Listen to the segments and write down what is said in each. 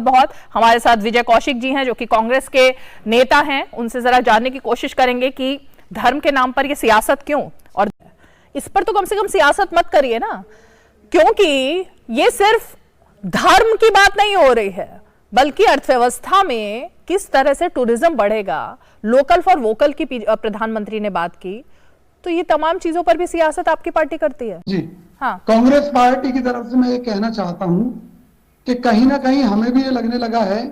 बहुत हमारे साथ विजय कौशिक जी हैं जो कि कांग्रेस के नेता हैं। उनसे जरा जानने की कोशिश करेंगे कि धर्म के नाम पर ये सियासत क्यों, और इस पर तो कम से कम सियासत मत करिए ना, क्योंकि ये सिर्फ धर्म की बात नहीं हो रही है बल्कि अर्थव्यवस्था में किस तरह से टूरिज्म बढ़ेगा, लोकल फॉर वोकल की प्रधानमंत्री ने बात की, तो ये तमाम चीजों पर भी सियासत आपकी पार्टी करती है। जी हाँ, कांग्रेस पार्टी की तरफ से मैं ये कहना चाहता हूं कि कहीं ना कहीं हमें भी ये लगने लगा है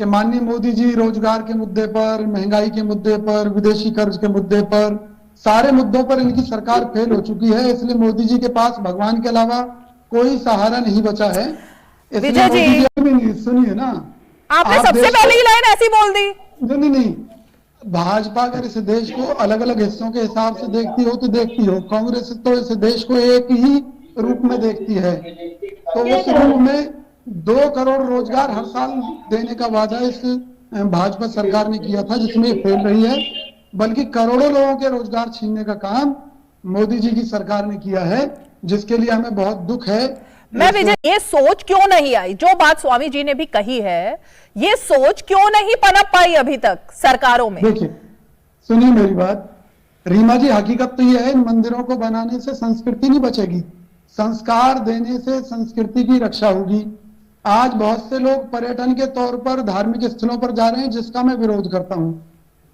कि माननीय मोदी जी रोजगार के मुद्दे पर, महंगाई के मुद्दे पर, विदेशी कर्ज के मुद्दे पर, सारे मुद्दों पर इनकी सरकार फेल हो चुकी है। इसलिए मोदी जी के पास भगवान के अलावा कोई सहारा नहीं बचा है। विजय जी सुनिए ना, आपने सबसे पहले ही लाइन ऐसी बोल दी। नहीं, भाजपा अगर इस देश को अलग अलग हिस्सों के हिसाब से देखती हो तो देखती हो, कांग्रेस तो इस देश को एक ही रूप में देखती है। तो उस रूप में 2 करोड़ रोजगार हर साल देने का वादा इस भाजपा सरकार ने किया था, जिसमें फेल रही है। बल्कि करोड़ों लोगों के रोजगार छीनने का काम मोदी जी की सरकार ने किया है, जिसके लिए हमें बहुत दुख है। मैं विजय, ये सोच क्यों नहीं आई, जो बात स्वामी जी ने भी कही है, ये सोच क्यों नहीं पनप पाई अभी तक सरकारों में? देखिए, सुनिए मेरी बात रीमा जी, हकीकत तो यह है इन मंदिरों को बनाने से संस्कृति नहीं बचेगी, संस्कार देने से संस्कृति की रक्षा होगी। आज बहुत से लोग पर्यटन के तौर पर धार्मिक स्थलों पर जा रहे हैं, जिसका मैं विरोध करता हूं।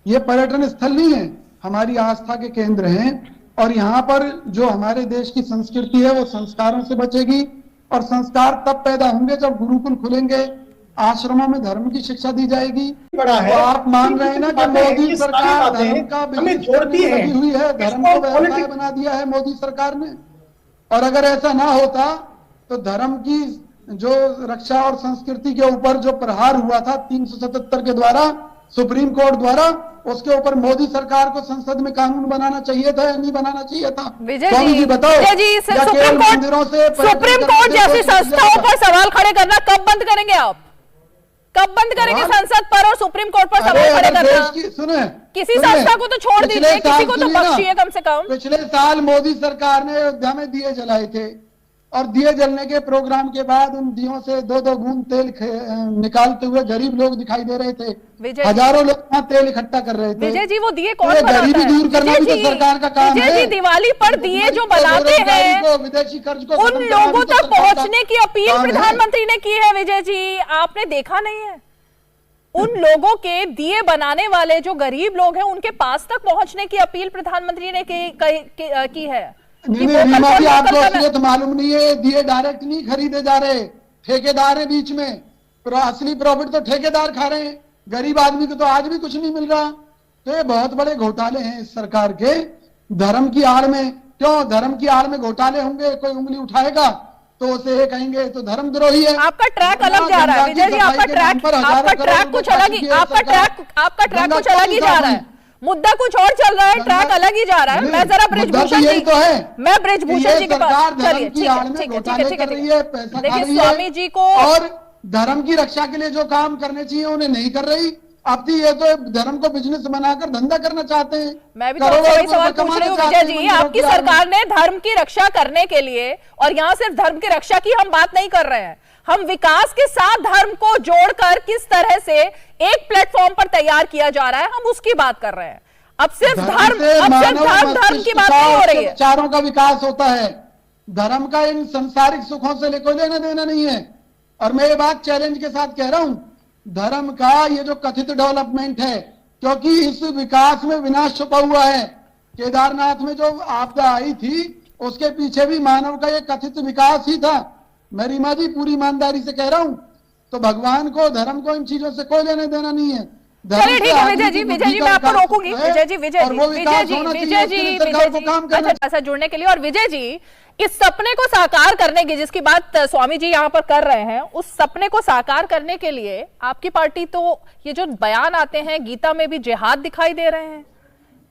ये पर्यटन स्थल नहीं है, हमारी आस्था के केंद्र हैं, और यहाँ पर जो हमारे देश की संस्कृति है वो संस्कारों से बचेगी। और संस्कार तब पैदा होंगे जब गुरुकुल खुलेंगे, आश्रमों में धर्म की शिक्षा दी जाएगी। बड़ा है। तो आप मान रहे हैं ना कि मोदी सरकार धर्म का बिजनेस लगी हुई है, धर्म को व्यवसाय बना दिया है मोदी सरकार ने। और अगर ऐसा ना होता तो धर्म की जो रक्षा और संस्कृति के ऊपर जो प्रहार हुआ था 377 के द्वारा, सुप्रीम कोर्ट द्वारा, उसके ऊपर मोदी सरकार को संसद में कानून बनाना चाहिए था या नहीं बनाना चाहिए था? विजय जी बताओ। सुप्रीम कोर्ट जैसी संस्थाओं पर सवाल खड़े करना कब बंद करेंगे आप? कब बंद करेंगे संसद पर और सुप्रीम कोर्ट पर सवाल खड़े करना? सुने, किसी संस्था को तो छोड़ दीजिए, किसी को तो बख्शिए कम से कम। पिछले साल मोदी सरकार ने अयोध्या में दिए जलाए थे, और दिए जलने के प्रोग्राम के बाद उन दियों से 2-2 बूंद तेल निकालते हुए गरीब लोग दिखाई दे रहे थे। हजारों लोग वहां तेल इकट्ठा कर रहे थे। विजय जी, वो दिए कौन बनाता है? गरीबी दूर करना भी तो सरकार का काम है। विजय जी, दिवाली पर दिए जो बनाते हैं, विदेशी कर्ज को उन लोगों तक पहुंचने की अपील प्रधानमंत्री ने की है। विजय जी, आपने देखा नहीं है? उन लोगों के दिए बनाने वाले जो गरीब लोग हैं, उनके पास तक पहुंचने की अपील प्रधानमंत्री ने की है। नहीं, रीमा जी, आपको असलियत मालूम नहीं है। दिए डायरेक्ट नहीं खरीदे जा रहे, ठेकेदार है बीच में। असली प्रॉफिट तो ठेकेदार खा रहे हैं, गरीब आदमी को तो आज भी कुछ नहीं मिल रहा। तो ये बहुत बड़े घोटाले हैं इस सरकार के, धर्म की आड़ में। क्यों धर्म की आड़ में घोटाले होंगे? कोई उंगली उठाएगा तो उसे ये कहेंगे तो धर्मद्रोही है। आपका ट्रैक अलग जा रहा है विजय जी, आपका ट्रैक कुछ अलग ही, आपका ट्रैक कुछ अलग ही जा रहा है। मुद्दा कुछ और चल रहा है, ट्रैक अलग ही जा रहा है। मैं जरा ब्रिजभूषण जी, मैं ब्रिजभूषण जी के पास, चलिए ठीक है। देखिए स्वामी जी को, और धर्म की रक्षा के लिए जो काम करने चाहिए उन्हें नहीं कर रही। अब ये तो धर्म को बिजनेस बनाकर धंधा करना चाहते हैं। मैं भी तो वही सवाल पूछ रही हूँ विजय जी, आपकी सरकार ने धर्म की रक्षा करने के लिए, और यहाँ सिर्फ धर्म की रक्षा की हम बात नहीं कर रहे हैं, हम विकास के साथ धर्म को जोड़कर किस तरह से एक प्लेटफॉर्म पर तैयार किया जा रहा है, हम उसकी बात कर रहे हैं। अब सिर्फ धर्म की बात नहीं हो रही है। विचारों का विकास होता है, धर्म का इन संसारिक सुखों से कोई लेना देना नहीं है। और मैं ये बात चैलेंज के साथ कह रहा हूं, धर्म का ये जो कथित डेवलपमेंट है, क्योंकि इस विकास में विनाश छुपा हुआ है। केदारनाथ में जो आपदा आई थी, उसके पीछे भी मानव का ये कथित विकास ही था। मैं रीमा जी पूरी ईमानदारी से कह रहा हूं, तो भगवान को, धर्म को इन चीजों से कोई लेना देना नहीं है। चलिए ठीक है विजय जी, मैं आपको रोकूंगी। विजय जी ऐसा जुड़ने के लिए। और विजय जी, इस सपने को साकार करने की, जिसकी बात स्वामी जी यहाँ पर कर रहे हैं, उस सपने को साकार करने के लिए आपकी पार्टी, तो ये जो बयान आते हैं, गीता में भी जिहाद दिखाई दे रहे हैं,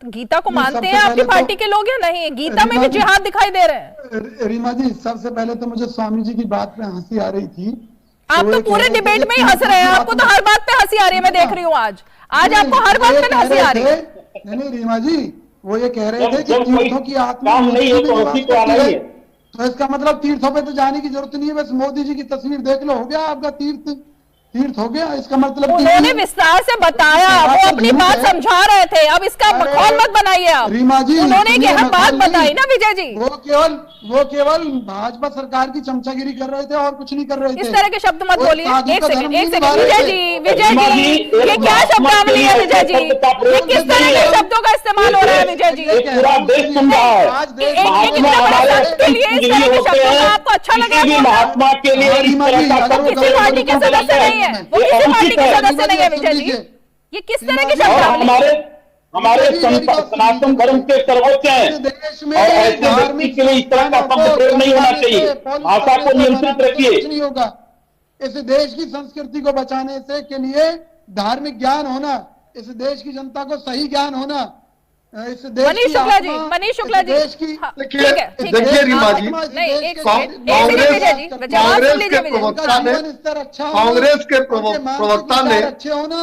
तो गीता को मानते हैं आपकी पार्टी के लोग या नहीं? गीता में भी जिहाद दिखाई दे रहे हैं। रीमा जी, सबसे पहले तो मुझे स्वामी जी की बात पे हंसी आ रही थी। आप तो पूरे डिबेट में ही हंस रहे हैं, आपको तो हर बात पे हंसी आ रही है। मैं देख रही हूँ आज आपको हर बात पे हंसी आ रही है। नहीं रीमा जी, वो ये कह रहे थे कि तीर्थों की आत्मा नहीं है, तो इसका मतलब तीर्थों पे तो जाने की जरूरत नहीं है, बस मोदी जी की तस्वीर देख लो, हो गया आपका तीर्थ। तीर्थ हो गया, इसका मतलब उन्होंने विस्तार से बताया, वो अपनी बात समझा रहे थे, अब इसका मखौल मत बनाइए आप। रीमा जी, उन्होंने एक अहम बात बताई ना विजय जी, वो केवल भाजपा सरकार की चमचागिरी कर रहे थे और कुछ नहीं कर रहे थे। इस तरह के शब्द मत बोलिए। एक सेकंड विजय जी, ये क्या ये शब्दावली है विजय जी? ये किस तरह के शब्दों का इस्तेमाल हो रहा है विजय जी? पूरा देश सुन रहा है। एक इतना बड़ा शख्स के लिए इस तरह के शब्दों का आपको अच्छा लगे? महात्मा के लिए इस तरह का वो किसी पार्टी के सदस्य नहीं है, वो किसी पार्टी के सदस्य नहीं है विजय जी। ये किस तरह की शब्दावली? हमारे सनातन धर्म के सर्वोच्च हैं और ऐसे व्यक्ति के लिए इस तरह का शब्द प्रयोग नहीं होना चाहिए। भाषा को नियंत्रित रखिए। नहीं होगा। इस देश की संस्कृति को बचाने से के लिए धार्मिक ज्ञान होना, इस देश की जनता को सही ज्ञान होना, इस देश मनीष शुक्ला जी, मनीष शुक्ला जी, देखिए रीमा जी, कांग्रेस के प्रवक्ता ने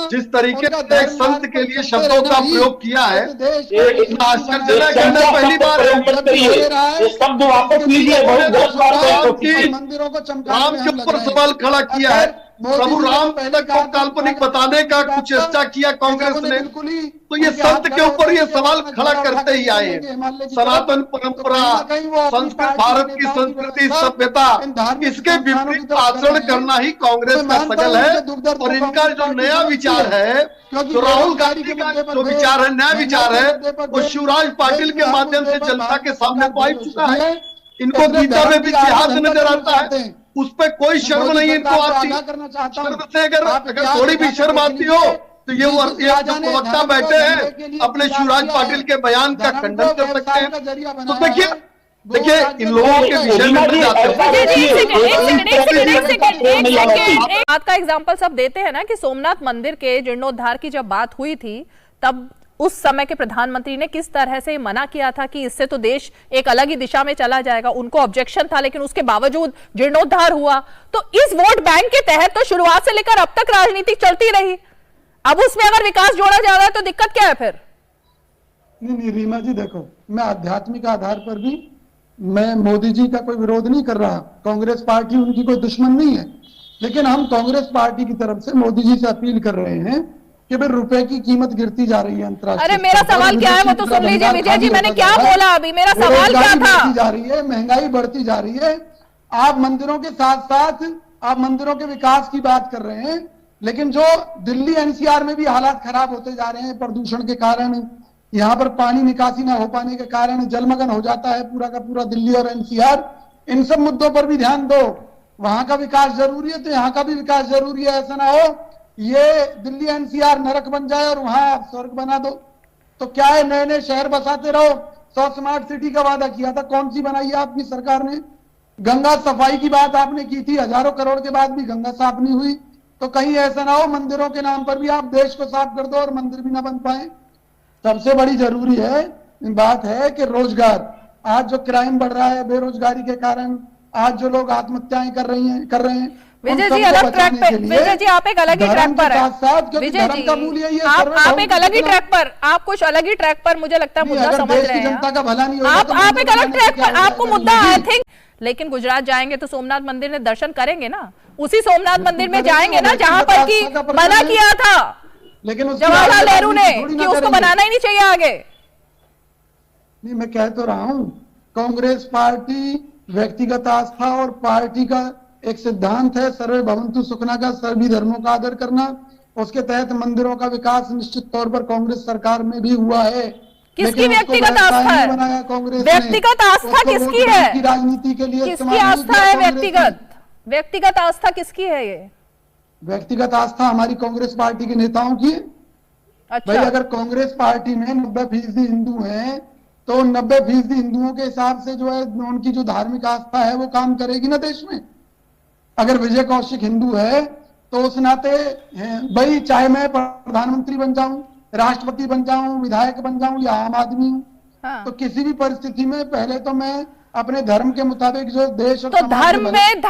जिस तरीके से एक संत के लिए शब्दों का प्रयोग किया है, इतना आश्चर्यजनक है। मैं पहली बार शब्द वापस लीजिए। मंदिरों को राम के ऊपर सवाल खड़ा किया है, प्रभु राम तक को काल्पनिक बताने का कुछ चेष्टा किया कांग्रेस ने, तो ये संत के ऊपर ये सवाल खड़ा करते ही आए। सनातन परंपरा, संस्कृत, भारत की संस्कृति, सभ्यता, इसके विपरीत आचरण करना ही कांग्रेस का सगल है। और इनका जो नया विचार है, जो राहुल गांधी का जो विचार है, नया विचार है, वो शिवराज पाटिल के माध्यम से जनता के सामने तो आ चुका है। इनको गीता में भी जिहाद नजर आता है, उस पर कोई शर्म नहीं इनको आती। शर्म से अगर थोड़ी भी शर्म आती हो तो ये जो प्रवक्ता बैठे हैं अपने शिवराज पाटिल के बयान का खंडन कर सकते हैं। तो देखिए इन लोगों के विषय में जाते हैं। बात का एग्जांपल सब देते हैं ना कि सोमनाथ मंदिर के जीर्णोद्धार की जब बात हुई थी, तब उस समय के प्रधानमंत्री ने किस तरह से मना किया था कि इससे तो देश एक अलग ही दिशा में चला जाएगा। उनको ऑब्जेक्शन था, लेकिन उसके बावजूद जीर्णोद्धार हुआ। तो इस वोट बैंक के तहत तो शुरुआत से लेकर अब तक राजनीति चलती रही। अब उसमें अगर विकास जोड़ा जा रहा है तो दिक्कत क्या है फिर? नहीं रीमा जी, देखो, मैं आध्यात्मिक आधार पर भी मैं मोदी जी का कोई विरोध नहीं कर रहा। कांग्रेस पार्टी उनकी कोई दुश्मन नहीं है, लेकिन हम कांग्रेस पार्टी की तरफ से मोदी जी से अपील कर रहे हैं कि भाई रुपए की कीमत गिरती जा रही है अंतर्राष्ट्रीय। अरे मेरा सवाल क्या है वो तो सुन लीजिए विजय जी, मैंने क्या बोला अभी, मेरा सवाल क्या था? जा रही है, महंगाई बढ़ती जा रही है। आप मंदिरों के साथ साथ आप मंदिरों के विकास की बात कर रहे हैं, लेकिन जो दिल्ली एनसीआर में भी हालात खराब होते जा रहे हैं प्रदूषण के कारण, यहाँ पर पानी निकासी ना हो पाने के कारण जलमग्न हो जाता है पूरा का पूरा दिल्ली और एनसीआर। इन सब मुद्दों पर भी ध्यान दो। वहां का विकास जरूरी है तो यहाँ का भी विकास जरूरी है। ऐसा ना हो ये दिल्ली एनसीआर नरक बन जाए और वहां आप स्वर्ग बना दो। तो क्या है, नए नए शहर बसाते रहो। 100 स्मार्ट सिटी का वादा किया था, कौन सी बनाई है आपकी सरकार ने? गंगा सफाई की बात आपने की थी, हजारों करोड़ के बाद भी गंगा साफ नहीं हुई। तो कहीं ऐसा ना हो मंदिरों के नाम पर भी आप देश को साफ कर दो और मंदिर भी ना बन पाए। सबसे बड़ी जरूरी है बात है कि रोजगार। आज जो क्राइम बढ़ रहा है बेरोजगारी के कारण, आज जो लोग आत्महत्याएं कर रहे हैं विजय जी अलग ट्रैक पर, विजय जी आप एक अलग ही ट्रैक पर है। विजय जी आप एक अलग ही ट्रैक पर, आप कुछ अलग ही ट्रैक पर मुझे लगता है मुद्दा समझ रहे हैं। जनता का भला नहीं होगा आप एक अलग ट्रैक पर, आपको मुद्दा आई थिंक। लेकिन गुजरात जाएंगे तो सोमनाथ मंदिर में दर्शन करेंगे ना, उसी सोमनाथ मंदिर में जाएंगे ना जहां पर की मना किया था लेकिन जवाहरलाल नेहरू ने कि उसको बनाना ही नहीं चाहिए आगे। नहीं, मैं कह तो रहा हूं कांग्रेस पार्टी व्यक्तिगत आस्था और पार्टी का एक सिद्धांत है सर्वे भवन्तु सुखना का, सभी धर्मों का आदर करना। उसके तहत मंदिरों का विकास निश्चित तौर पर कांग्रेस सरकार में भी हुआ है। किसकी व्यक्तिगत आस्था है? बनाया कांग्रेस। व्यक्तिगत आस्था किसकी है? राजनीति के लिए किसकी आस्था है? व्यक्तिगत आस्था किसकी है? ये व्यक्तिगत आस्था हमारी कांग्रेस पार्टी के नेताओं की है। अच्छा। भाई अगर कांग्रेस पार्टी में 90% हिंदू हैं तो 90% हिंदुओं के हिसाब से जो है उनकी जो धार्मिक आस्था है वो काम करेगी ना देश में। अगर विजय कौशिक हिंदू है तो उस नाते भाई चाहे मैं प्रधानमंत्री बन जाऊं, राष्ट्रपति बन जाऊं, विधायक बन जाऊं या आम आदमी हूं, हाँ। तो किसी भी परिस्थिति में पहले तो मैं अपने धर्म के मुताबिक जो देश और तो धर्म में